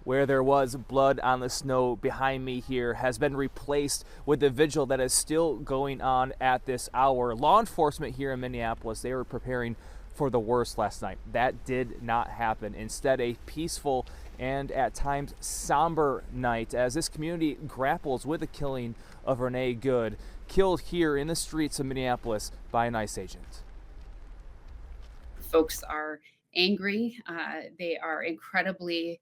Where there was blood on the snow behind me here has been replaced with a vigil that is still going on at this hour. Law enforcement here in Minneapolis, they were preparing for the worst last night. That did not happen. Instead, a peaceful and at times somber night as this community grapples with the killing of Renee Good, killed here in the streets of Minneapolis by an ICE agent. Folks are angry. They are incredibly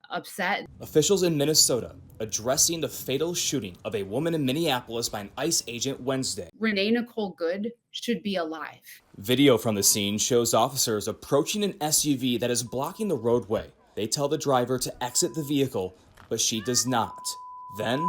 upset. Officials in Minnesota addressing the fatal shooting of a woman in Minneapolis by an ICE agent Wednesday. Renee Nicole Good should be alive. Video from the scene shows officers approaching an SUV that is blocking the roadway. They tell the driver to exit the vehicle, but she does not. Then,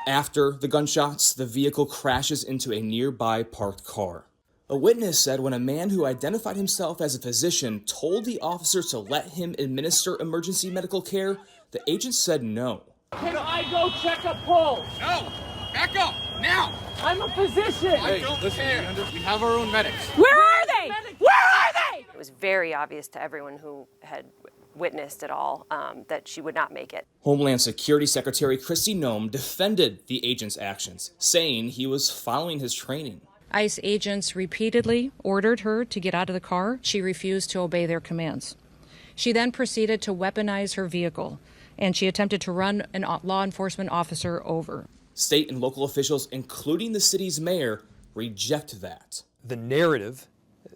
after the gunshots, the vehicle crashes into a nearby parked car. A witness said when a man who identified himself as a physician told the officers to let him administer emergency medical care, the agent said no. Can I go check a pulse? No! Back up! Now! I'm a physician! I don't care! We have our own medics. Where are they? Where are they? It was very obvious to everyone who had witnessed it all that she would not make it. Homeland Security Secretary Kristi Noem defended the agent's actions, saying he was following his training. ICE agents repeatedly ordered her to get out of the car. She refused to obey their commands. She then proceeded to weaponize her vehicle, and she attempted to run a law enforcement officer over. State and local officials, including the city's mayor, reject that. The narrative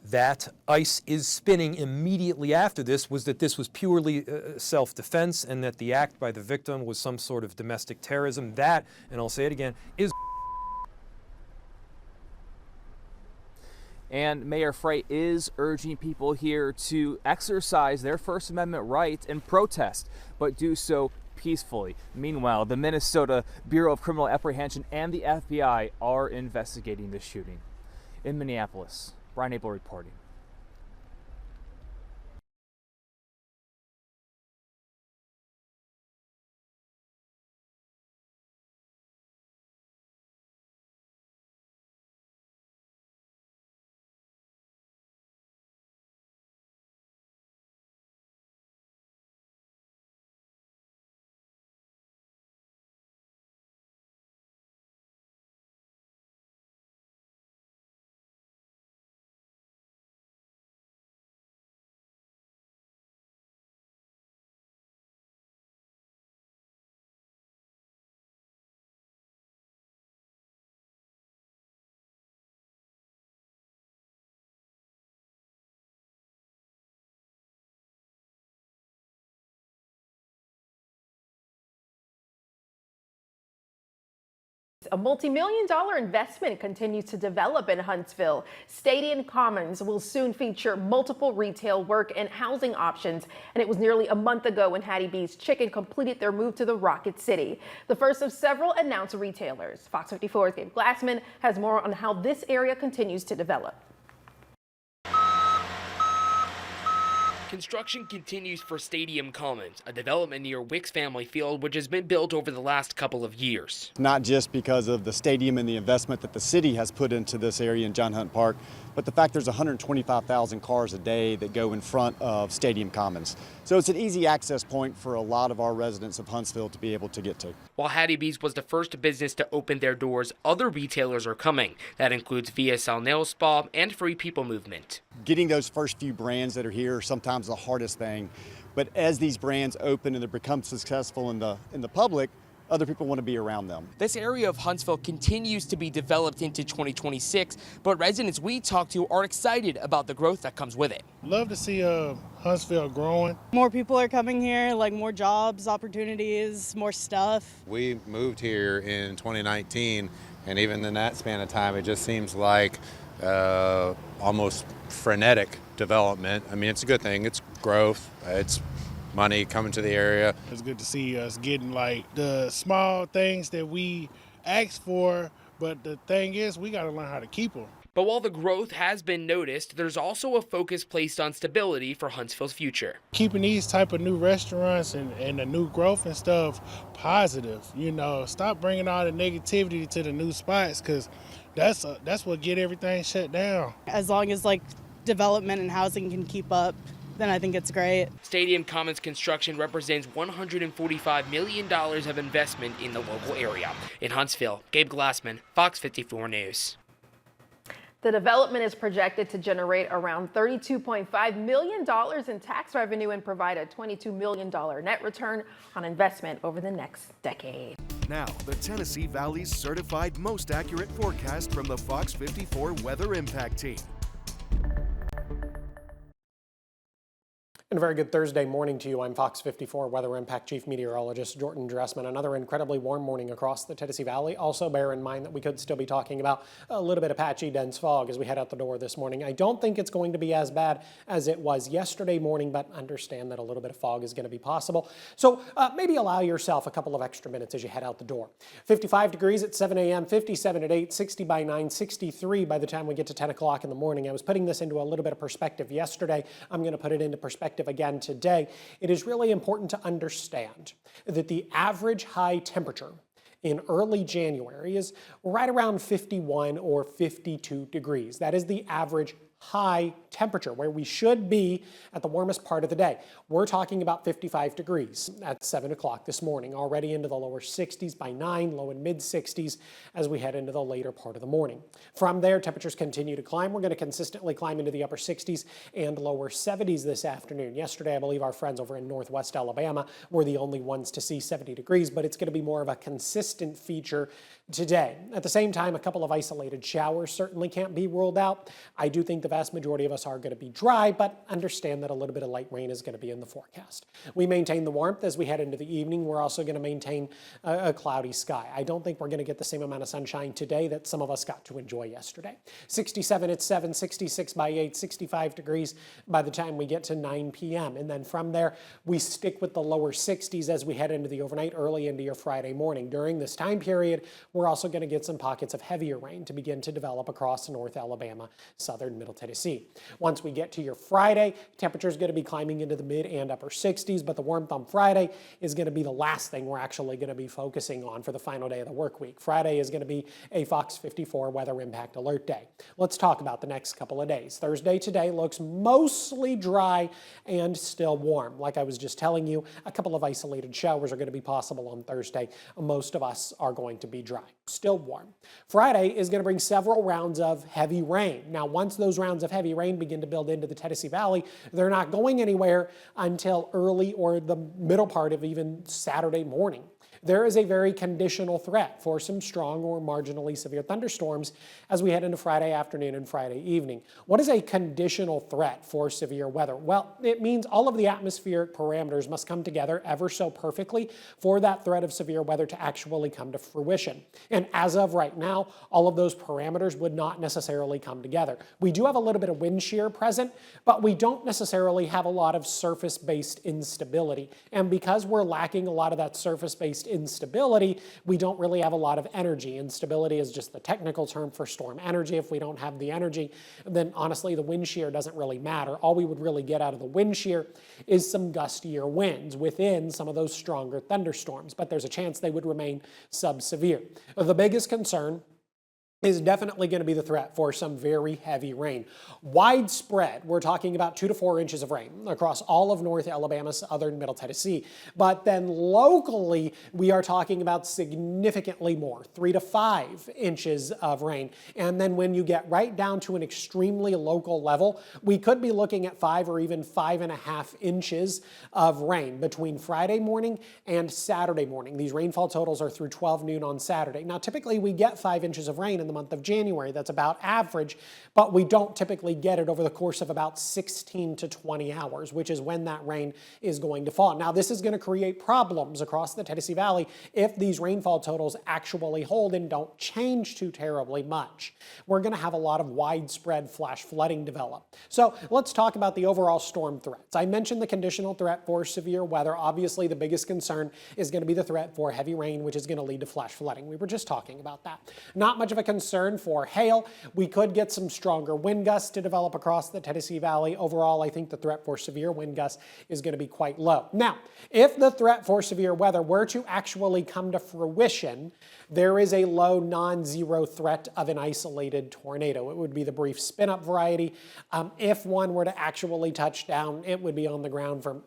that ICE is spinning immediately after this was that this was purely self-defense and that the act by the victim was some sort of domestic terrorism. That, and I'll say it again, is. And Mayor Frey is urging people here to exercise their First Amendment right and protest, but do so peacefully. Meanwhile, the Minnesota Bureau of Criminal Apprehension and the FBI are investigating this shooting. In Minneapolis, Brian Abel reporting. A multi-million-dollar investment continues to develop in Huntsville. Stadium Commons will soon feature multiple retail, work, and housing options, and it was nearly a month ago when Hattie B's Chicken completed their move to the Rocket City, the first of several announced retailers. Fox 54's Gabe Glassman has more on how this area continues to develop. Construction continues for Stadium Commons, a development near Wicks Family Field, which has been built over the last couple of years. Not just because of the stadium and the investment that the city has put into this area in John Hunt Park, but the fact there's 125,000 cars a day that go in front of Stadium Commons. So it's an easy access point for a lot of our residents of Huntsville to be able to get to. While Hattie B's was the first business to open their doors, other retailers are coming. That includes VSL Nail Spa and Free People Movement. Getting those first few brands that are here is sometimes the hardest thing, but as these brands open and they become successful in the public, other people want to be around them. This area of Huntsville continues to be developed into 2026, but residents we talk to are excited about the growth that comes with it. Love to see Huntsville growing. More people are coming here, like more jobs, opportunities, more stuff. We moved here in 2019, and even in that span of time, it just seems like almost frenetic development. I mean, it's a good thing. It's growth. It's money coming to the area. It's good to see us getting like the small things that we asked for, but the thing is we got to learn how to keep them. But while the growth has been noticed, there's also a focus placed on stability for Huntsville's future. Keeping these type of new restaurants and the new growth and stuff positive, stop bringing all the negativity to the new spots, because that's what get everything shut down. As long as like development and housing can keep up, then I think it's great. Stadium Commons construction represents $145 million of investment in the local area. In Huntsville, Gabe Glassman, Fox 54 News. The development is projected to generate around $32.5 million in tax revenue and provide a $22 million net return on investment over the next decade. Now, the Tennessee Valley's certified most accurate forecast from the Fox 54 Weather Impact Team. And a very good Thursday morning to you. I'm Fox 54 Weather Impact Chief Meteorologist Jordan Dressman. Another incredibly warm morning across the Tennessee Valley. Also bear in mind that we could still be talking about a little bit of patchy dense fog as we head out the door this morning. I don't think it's going to be as bad as it was yesterday morning, but understand that a little bit of fog is going to be possible. So maybe allow yourself a couple of extra minutes as you head out the door. 55 degrees at 7 a.m., 57 at 8, 60 by 9, 63 by the time we get to 10 o'clock in the morning. I was putting this into a little bit of perspective yesterday. I'm going to put it into perspective again today. It is really important to understand that the average high temperature in early January is right around 51 or 52 degrees. That is the average high temperature, where we should be at the warmest part of the day. We're talking about 55 degrees at 7 o'clock this morning, already into the lower 60s by 9, low and mid 60s as we head into the later part of the morning. From there, temperatures continue to climb. We're going to consistently climb into the upper 60s and lower 70s this afternoon. Yesterday, I believe our friends over in Northwest Alabama were the only ones to see 70 degrees, but it's going to be more of a consistent feature today. At the same time, a couple of isolated showers certainly can't be ruled out. I do think the vast majority of us are going to be dry, but understand that a little bit of light rain is going to be in the forecast. We maintain the warmth as we head into the evening. We're also going to maintain a cloudy sky. I don't think we're going to get the same amount of sunshine today that some of us got to enjoy yesterday. 67 at 7, 66 by 8, 65 degrees by the time we get to 9 p.m. And then from there, we stick with the lower 60s as we head into the overnight, early into your Friday morning. During this time period, we're also going to get some pockets of heavier rain to begin to develop across North Alabama, southern Middle Tennessee. Once we get to your Friday, temperature is going to be climbing into the mid and upper 60s, but the warmth on Friday is going to be the last thing we're actually going to be focusing on for the final day of the work week. Friday is going to be a Fox 54 Weather Impact Alert Day. Let's talk about the next couple of days. Thursday today looks mostly dry and still warm. Like I was just telling you, a couple of isolated showers are going to be possible on Thursday. Most of us are going to be dry. Still warm. Friday is going to bring several rounds of heavy rain. Now, once those rounds of heavy rain begin to build into the Tennessee Valley, they're not going anywhere until early or the middle part of even Saturday morning. There is a very conditional threat for some strong or marginally severe thunderstorms as we head into Friday afternoon and Friday evening. What is a conditional threat for severe weather? Well, it means all of the atmospheric parameters must come together ever so perfectly for that threat of severe weather to actually come to fruition. And as of right now, all of those parameters would not necessarily come together. We do have a little bit of wind shear present, but we don't necessarily have a lot of surface-based instability. And because we're lacking a lot of that surface-based instability, we don't really have a lot of energy. Instability is just the technical term for storm energy. If we don't have the energy, then honestly, the wind shear doesn't really matter. All we would really get out of the wind shear is some gustier winds within some of those stronger thunderstorms, but there's a chance they would remain sub-severe. The biggest concern is definitely going to be the threat for some very heavy rain. Widespread, we're talking about 2 to 4 inches of rain across all of North Alabama, southern Middle Tennessee. But then locally, we are talking about significantly more, 3 to 5 inches of rain. And then when you get right down to an extremely local level, we could be looking at 5 or even 5.5 inches of rain between Friday morning and Saturday morning. These rainfall totals are through 12 noon on Saturday. Now, typically we get 5 inches of rain in the month of January. That's about average, but we don't typically get it over the course of about 16 to 20 hours, which is when that rain is going to fall. Now, this is going to create problems across the Tennessee Valley if these rainfall totals actually hold and don't change too terribly much. We're going to have a lot of widespread flash flooding develop. So let's talk about the overall storm threats. I mentioned the conditional threat for severe weather. Obviously, the biggest concern is going to be the threat for heavy rain, which is going to lead to flash flooding. We were just talking about that. Not much of a concern concern for hail. We could get some stronger wind gusts to develop across the Tennessee Valley. Overall, I think the threat for severe wind gusts is going to be quite low. Now, if the threat for severe weather were to actually come to fruition, there is a low non-zero threat of an isolated tornado. It would be the brief spin-up variety. If one were to actually touch down, it would be on the ground for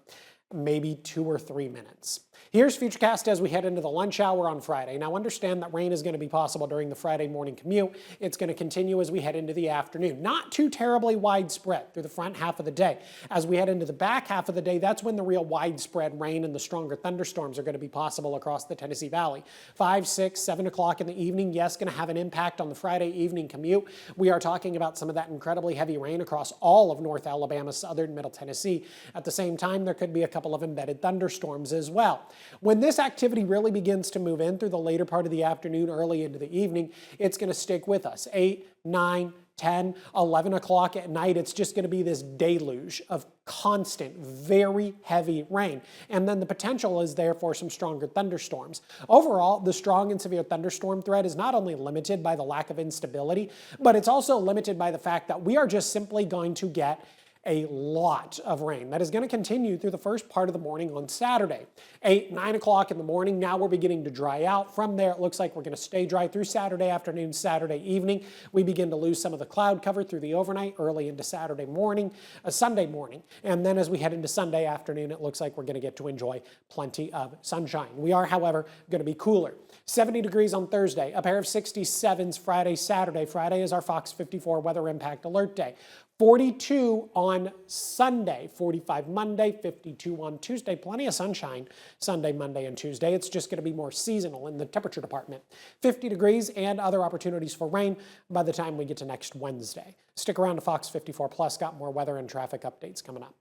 maybe 2 or 3 minutes. Here's Futurecast as we head into the lunch hour on Friday. Now understand that rain is going to be possible during the Friday morning commute. It's going to continue as we head into the afternoon. Not too terribly widespread through the front half of the day. As we head into the back half of the day, that's when the real widespread rain and the stronger thunderstorms are going to be possible across the Tennessee Valley. 5, 6, 7 o'clock in the evening, yes, going to have an impact on the Friday evening commute. We are talking about some of that incredibly heavy rain across all of North Alabama, southern Middle Tennessee. At the same time, there could be a couple of embedded thunderstorms as well. When this activity really begins to move in through the later part of the afternoon, early into the evening, it's going to stick with us. 8, 9, 10, 11 o'clock at night, it's just going to be this deluge of constant, very heavy rain. And then the potential is there for some stronger thunderstorms. Overall, the strong and severe thunderstorm threat is not only limited by the lack of instability, but it's also limited by the fact that we are just simply going to get a lot of rain. That is going to continue through the first part of the morning on Saturday. 8, 9 o'clock in the morning, now we're beginning to dry out. From there, it looks like we're going to stay dry through Saturday afternoon, Saturday evening. We begin to lose some of the cloud cover through the overnight, early into Saturday morning, Sunday morning. And then as we head into Sunday afternoon, it looks like we're going to get to enjoy plenty of sunshine. We are, however, going to be cooler. 70 degrees on Thursday, a pair of 67s Friday, Saturday. Friday is our Fox 54 weather impact alert day. 42 on Sunday, 45 Monday, 52 on Tuesday. Plenty of sunshine Sunday, Monday, and Tuesday. It's just going to be more seasonal in the temperature department. 50 degrees and other opportunities for rain by the time we get to next Wednesday. Stick around to Fox 54 Plus. Got more weather and traffic updates coming up.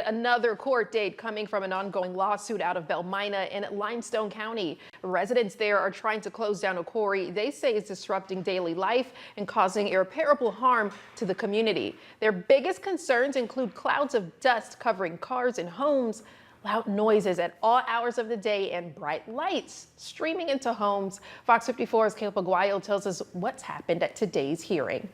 Another court date coming from an ongoing lawsuit out of Belmina in Limestone County. Residents there are trying to close down a quarry they say is disrupting daily life and causing irreparable harm to the community. Their biggest concerns include clouds of dust covering cars and homes, loud noises at all hours of the day, and bright lights streaming into homes. Fox 54's Caleb Aguayo tells us what's happened at today's hearing.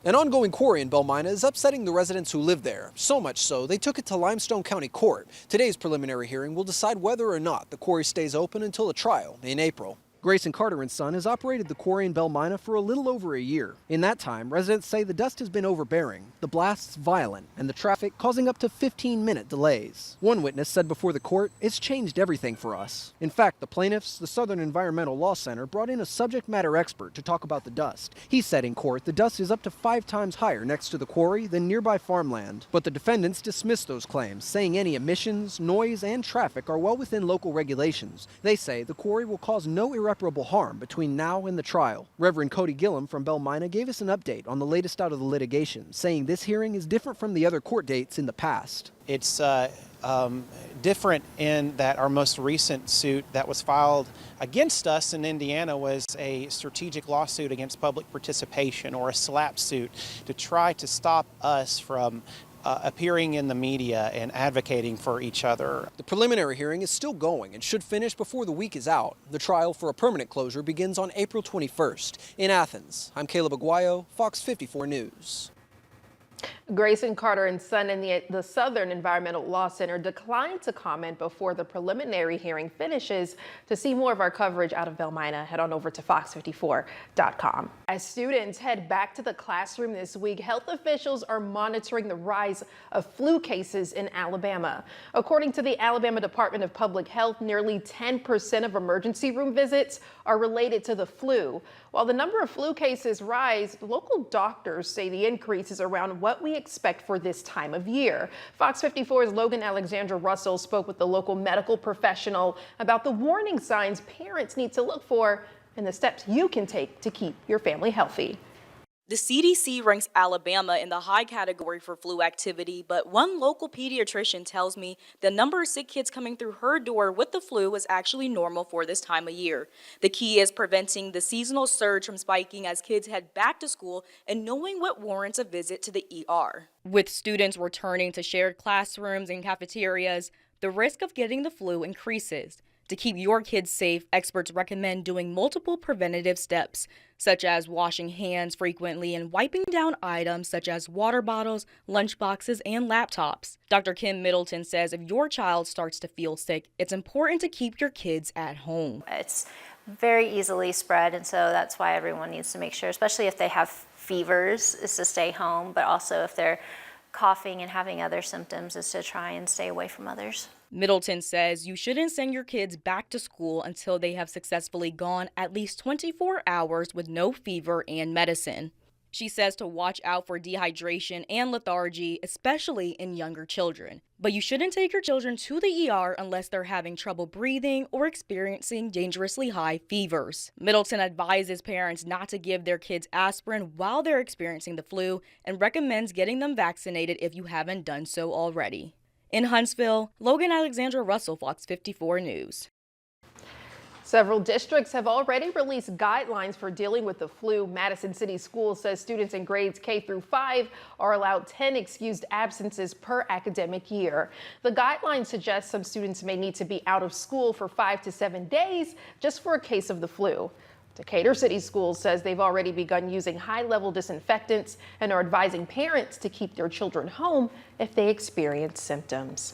An ongoing quarry in Belmina is upsetting the residents who live there, so much so they took it to Limestone County Court. Today's preliminary hearing will decide whether or not the quarry stays open until a trial in April. Grayson Carter and Son has operated the quarry in Belmina for a little over a year. In that time, residents say the dust has been overbearing, the blasts violent, and the traffic causing up to 15-minute delays. One witness said before the court, "It's changed everything for us." In fact, the plaintiffs, the Southern Environmental Law Center, brought in a subject matter expert to talk about the dust. He said in court the dust is up to 5 times higher next to the quarry than nearby farmland. But the defendants dismissed those claims, saying any emissions, noise, and traffic are well within local regulations. They say the quarry will cause no irreparable harm between now and the trial. Reverend Cody Gillum from Belmina gave us an update on the latest out of the litigation, saying this hearing is different from the other court dates in the past. It's different in that our most recent suit that was filed against us in Indiana was a strategic lawsuit against public participation, or a SLAP suit, to try to stop us from appearing in the media and advocating for each other. The preliminary hearing is still going and should finish before the week is out. The trial for a permanent closure begins on April 21st. In Athens, I'm Caleb Aguayo, Fox 54 News. Grayson Carter and Son in the Southern Environmental Law Center declined to comment before the preliminary hearing finishes. To see more of our coverage out of Belmina, head on over to fox54.com. As students head back to the classroom this week, health officials are monitoring the rise of flu cases in Alabama. According to the Alabama Department of Public Health, nearly 10% of emergency room visits are related to the flu. While the number of flu cases rise, local doctors say the increase is around what we expect for this time of year. Fox 54's Logan Alexandra Russell spoke with the local medical professional about the warning signs parents need to look for and the steps you can take to keep your family healthy. The CDC ranks Alabama in the high category for flu activity, but one local pediatrician tells me the number of sick kids coming through her door with the flu is actually normal for this time of year. The key is preventing the seasonal surge from spiking as kids head back to school and knowing what warrants a visit to the ER. With students returning to shared classrooms and cafeterias, the risk of getting the flu increases. To keep your kids safe, experts recommend doing multiple preventative steps, such as washing hands frequently and wiping down items such as water bottles, lunch boxes, and laptops. Dr. Kim Middleton says if your child starts to feel sick, it's important to keep your kids at home. It's very easily spread, and so that's why everyone needs to make sure, especially if they have fevers, is to stay home, but also if they're coughing and having other symptoms, is to try and stay away from others. Middleton says you shouldn't send your kids back to school until they have successfully gone at least 24 hours with no fever and medicine. She says to watch out for dehydration and lethargy, especially in younger children. But you shouldn't take your children to the ER unless they're having trouble breathing or experiencing dangerously high fevers. Middleton advises parents not to give their kids aspirin while they're experiencing the flu and recommends getting them vaccinated if you haven't done so already. In Huntsville, Logan Alexandra Russell, Fox 54 News. Several districts have already released guidelines for dealing with the flu. Madison City Schools says students in grades K through 5 are allowed 10 excused absences per academic year. The guidelines suggest some students may need to be out of school for 5 to 7 days just for a case of the flu. Decatur City Schools says they've already begun using high-level disinfectants and are advising parents to keep their children home if they experience symptoms.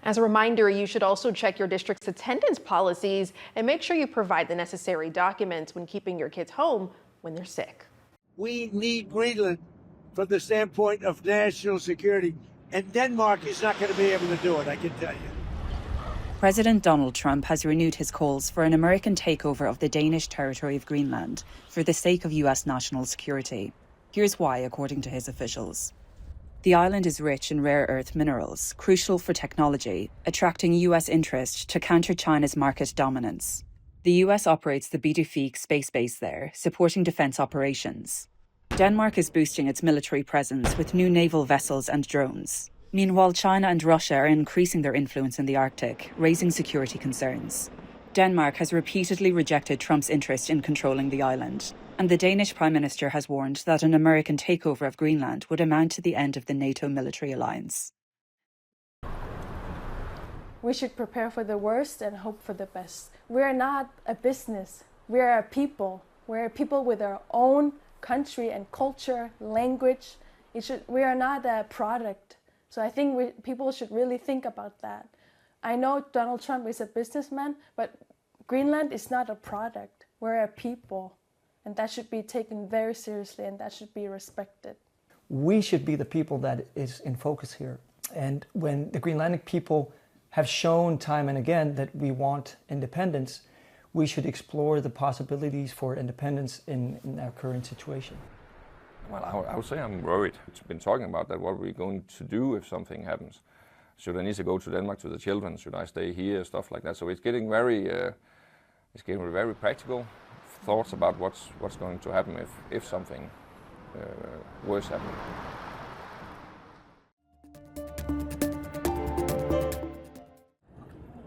As a reminder, you should also check your district's attendance policies and make sure you provide the necessary documents when keeping your kids home when they're sick. We need Greenland from the standpoint of national security, and Denmark is not going to be able to do it, I can tell you. President Donald Trump has renewed his calls for an American takeover of the Danish territory of Greenland for the sake of U.S. national security. Here's why, according to his officials. The island is rich in rare earth minerals, crucial for technology, attracting U.S. interest to counter China's market dominance. The U.S. operates the Bidufik space base there, supporting defense operations. Denmark is boosting its military presence with new naval vessels and drones. Meanwhile, China and Russia are increasing their influence in the Arctic, raising security concerns. Denmark has repeatedly rejected Trump's interest in controlling the island, and the Danish Prime Minister has warned that an American takeover of Greenland would amount to the end of the NATO military alliance. We should prepare for the worst and hope for the best. We're not a business. We're a people. We're a people with our own country and culture, language. We are not a product. So I think people should really think about that. I know Donald Trump is a businessman, but Greenland is not a product. We're a people, and that should be taken very seriously, and that should be respected. We should be the people that is in focus here. And when the Greenlandic people have shown time and again that we want independence, we should explore the possibilities for independence in our current situation. Well, I would say I'm worried. It's been talking about that. What are we going to do if something happens? Should I need to go to Denmark to the children? Should I stay here? Stuff like that. So it's getting very practical thoughts about what's going to happen if something worse happens.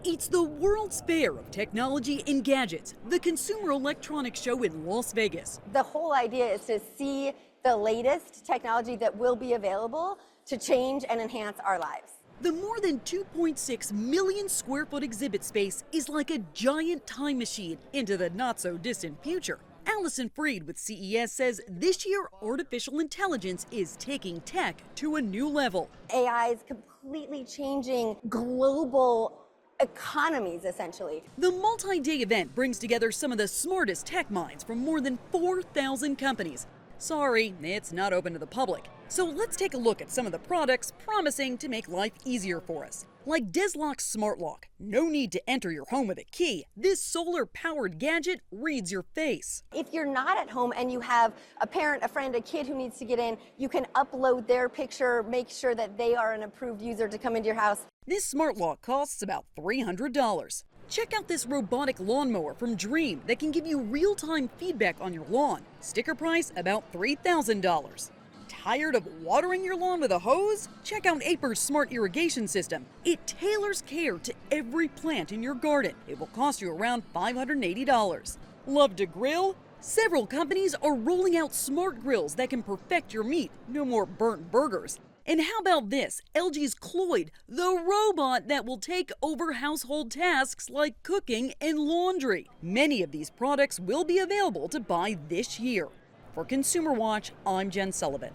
It's the World's Fair of Technology and Gadgets, the Consumer Electronics Show in Las Vegas. The whole idea is to see the latest technology that will be available to change and enhance our lives. The more than 2.6 million square foot exhibit space is like a giant time machine into the not-so-distant future. Allison Freed with CES says this year artificial intelligence is taking tech to a new level. AI is completely changing global economies, essentially. The multi-day event brings together some of the smartest tech minds from more than 4,000 companies. Sorry, it's not open to the public. So let's take a look at some of the products promising to make life easier for us. Like Deslock's Smart Lock. No need to enter your home with a key. This solar-powered gadget reads your face. If you're not at home and you have a parent, a friend, a kid who needs to get in, you can upload their picture, make sure that they are an approved user to come into your house. This smart lock costs about $300. Check out this robotic lawnmower from Dream that can give you real-time feedback on your lawn. Sticker price about $3,000. Tired of watering your lawn with a hose? Check out Aper's smart irrigation system. It tailors care to every plant in your garden. It will cost you around $580. Love to grill? Several companies are rolling out smart grills that can perfect your meat. No more burnt burgers. And how about this? LG's Cloyd, the robot that will take over household tasks like cooking and laundry. Many of these products will be available to buy this year. For Consumer Watch, I'm Jen Sullivan.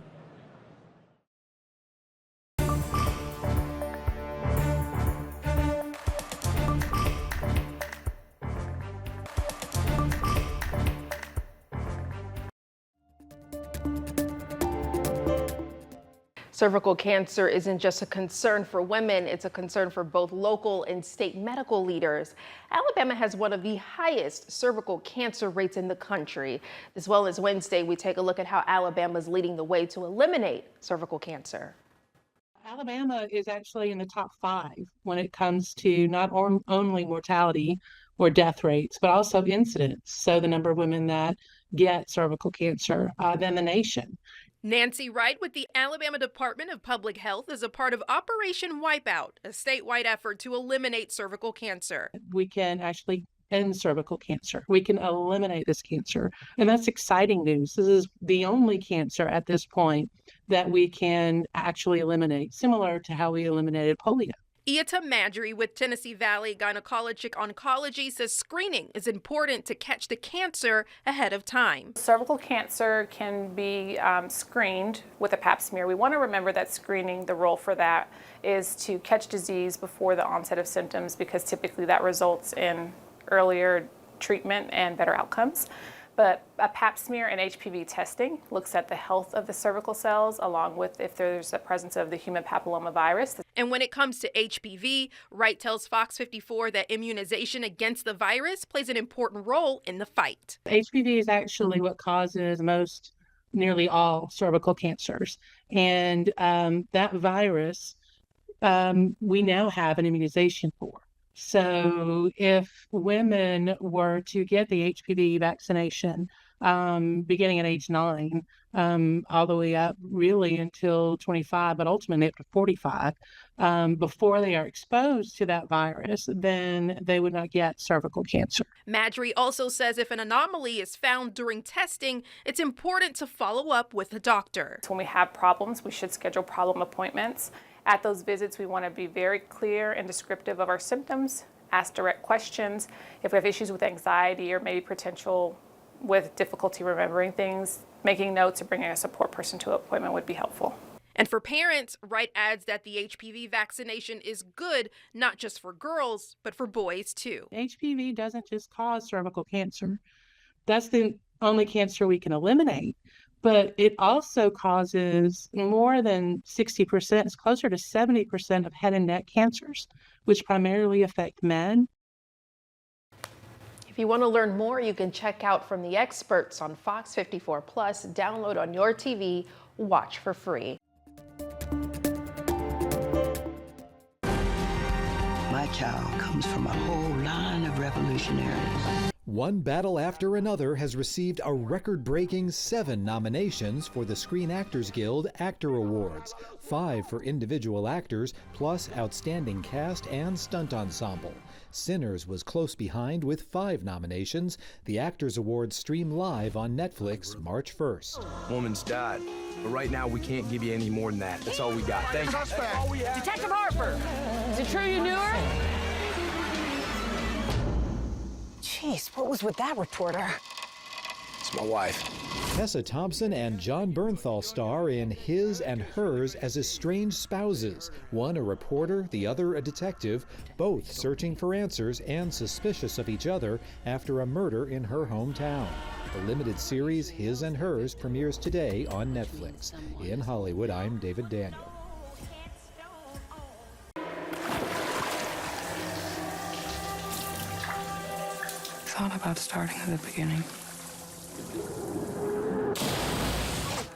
Cervical cancer isn't just a concern for women, it's a concern for both local and state medical leaders. Alabama has one of the highest cervical cancer rates in the country. This Wellness Wednesday, we take a look at how Alabama is leading the way to eliminate cervical cancer. Alabama is actually in the top 5 when it comes to not only mortality or death rates, but also incidence. So the number of women that get cervical cancer than the nation. Nancy Wright with the Alabama Department of Public Health is a part of Operation Wipeout, a statewide effort to eliminate cervical cancer. We can actually end cervical cancer. We can eliminate this cancer. And that's exciting news. This is the only cancer at this point that we can actually eliminate, similar to how we eliminated polio. Iata Madry with Tennessee Valley Gynecologic Oncology says screening is important to catch the cancer ahead of time. Cervical cancer can be screened with a pap smear. We want to remember that screening, the role for that is to catch disease before the onset of symptoms, because typically that results in earlier treatment and better outcomes. But a pap smear and HPV testing looks at the health of the cervical cells, along with if there's a presence of the human papilloma virus. And when it comes to HPV, Wright tells Fox 54 that immunization against the virus plays an important role in the fight. HPV is actually what causes nearly all cervical cancers. And that virus, we now have an immunization for. So if women were to get the HPV vaccination beginning at age 9, all the way up really until 25, but ultimately up to 45, before they are exposed to that virus, then they would not get cervical cancer. Madry also says if an anomaly is found during testing, it's important to follow up with a doctor. When we have problems, we should schedule problem appointments. At those visits, we want to be very clear and descriptive of our symptoms, ask direct questions. If we have issues with anxiety or maybe potential with difficulty remembering things, making notes or bringing a support person to an appointment would be helpful. And for parents, Wright adds that the HPV vaccination is good, not just for girls, but for boys too. HPV doesn't just cause cervical cancer. That's the only cancer we can eliminate. But it also causes more than 60%, it's closer to 70% of head and neck cancers, which primarily affect men. If you want to learn more, you can check out From the Experts on Fox 54 Plus. Download on your TV, watch for free. My child comes from a whole line of revolutionaries. One battle after another has received a record-breaking 7 nominations for the Screen Actors Guild Actor Awards, 5 for individual actors, plus Outstanding Cast and Stunt Ensemble. Sinners was close behind with 5 nominations. The Actors Awards stream live on Netflix March 1st. Woman's died, but right now we can't give you any more than that. That's all we got. Thank you. Detective Harper, is it true you knew her? Jeez, what was with that reporter? It's my wife. Tessa Thompson and John Bernthal star in His and Hers as estranged spouses, one a reporter, the other a detective, both searching for answers and suspicious of each other after a murder in her hometown. The limited series His and Hers premieres today on Netflix. In Hollywood, I'm David Daniel. Thought about starting at the beginning.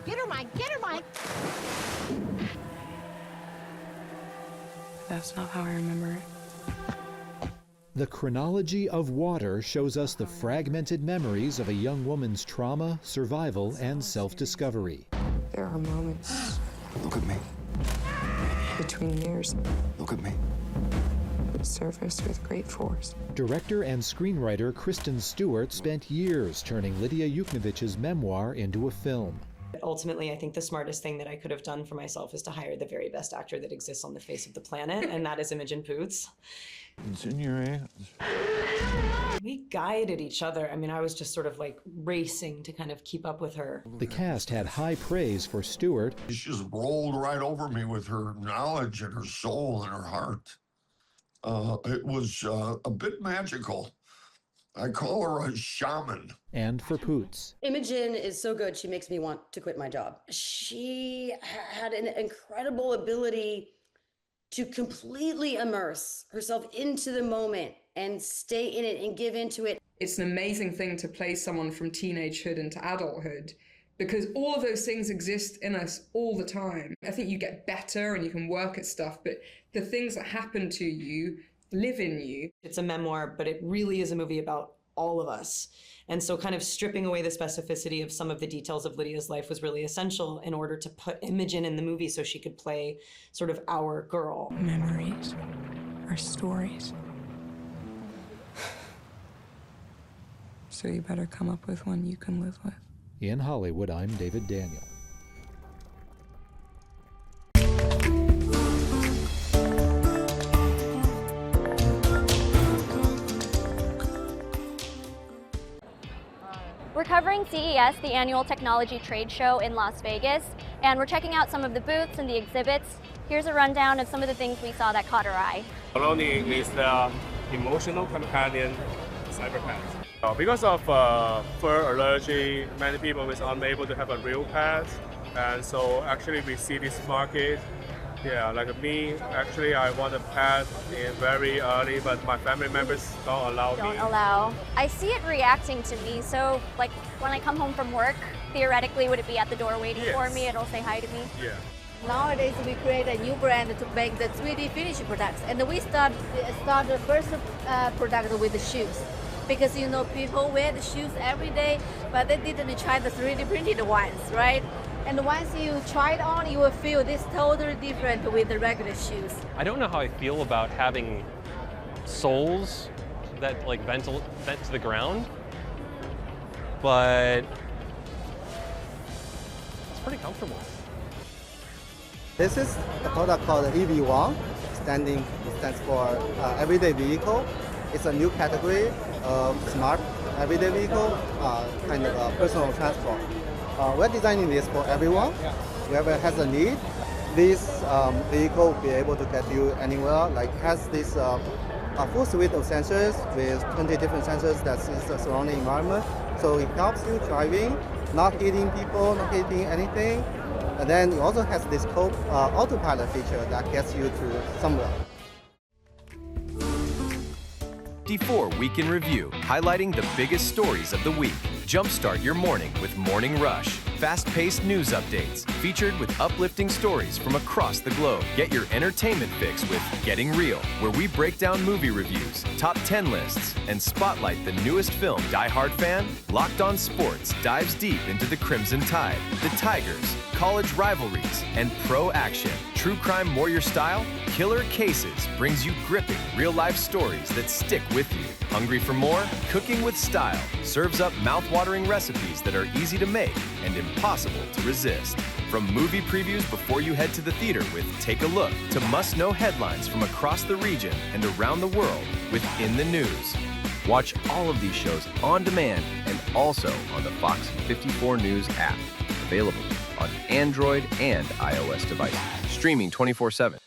Get her, Mike! Get her, Mike! That's not how I remember it. The Chronology of Water shows us the fragmented memories of a young woman's trauma, survival, and self-discovery. There are moments. Look at me. Between years. Look at me. That surface with great force. Director and screenwriter Kristen Stewart spent years turning Lydia Yuknevich's memoir into a film. Ultimately, I think the smartest thing that I could have done for myself is to hire the very best actor that exists on the face of the planet, and that is Imogen Poots. It's in your hands. We guided each other. I mean, I was just sort of like racing to kind of keep up with her. The cast had high praise for Stewart. She just rolled right over me with her knowledge and her soul and her heart. It was a bit magical. I call her a shaman. And for Poots. Imogen is so good, she makes me want to quit my job. She had an incredible ability to completely immerse herself into the moment and stay in it and give into it. It's an amazing thing to play someone from teenagehood into adulthood, because all of those things exist in us all the time. I think you get better and you can work at stuff, but the things that happen to you live in you. It's a memoir, but it really is a movie about all of us. And so kind of stripping away the specificity of some of the details of Lydia's life was really essential in order to put Imogen in the movie so she could play sort of our girl. Memories are stories. So you better come up with one you can live with. In Hollywood, I'm David Daniel. We're covering CES, the annual technology trade show in Las Vegas, and we're checking out some of the booths and the exhibits. Here's a rundown of some of the things we saw that caught our eye. Baloney is the emotional companion cyber pet. Because of fur allergy, many people is unable to have a real pet, and so actually we see this market. Yeah, like me, actually I want a pet very early, but my family members don't allow me. Don't allow. I see it reacting to me, so like when I come home from work, theoretically would it be at the door waiting for me? It'll say hi to me? Yeah. Nowadays we create a new brand to make the 3D finished products, and we start the first product with the shoes. Because you know people wear the shoes every day, but they didn't try the 3D printed ones, right? And once you try it on, you will feel this totally different with the regular shoes. I don't know how I feel about having soles that like vent to the ground, but it's pretty comfortable. This is a product called EV1, stands for everyday vehicle. It's a new category of smart everyday vehicle, kind of personal transport. We're designing this for everyone. Whoever has a need, this vehicle will be able to get you anywhere. Like has this a full suite of sensors with 20 different sensors that sees the surrounding environment. So it helps you driving, not hitting people, not hitting anything. And then it also has this autopilot feature that gets you to somewhere. D4 Week in Review, highlighting the biggest stories of the week. Jumpstart your morning with Morning Rush. Fast-paced news updates, featured with uplifting stories from across the globe. Get your entertainment fix with Getting Real, where we break down movie reviews, top 10 lists, and spotlight the newest film. Die Hard fan? Locked On Sports dives deep into the Crimson Tide, the Tigers, college rivalries, and pro action. True Crime Warrior Style? Killer Cases brings you gripping, real-life stories that stick with you. Hungry for more? Cooking with Style serves up mouth-watering recipes that are easy to make and impossible to resist. From movie previews before you head to the theater with Take a Look to must-know headlines from across the region and around the world with In the News. Watch all of these shows on demand and also on the Fox 54 News app. Available on Android and iOS devices. Streaming 24/7.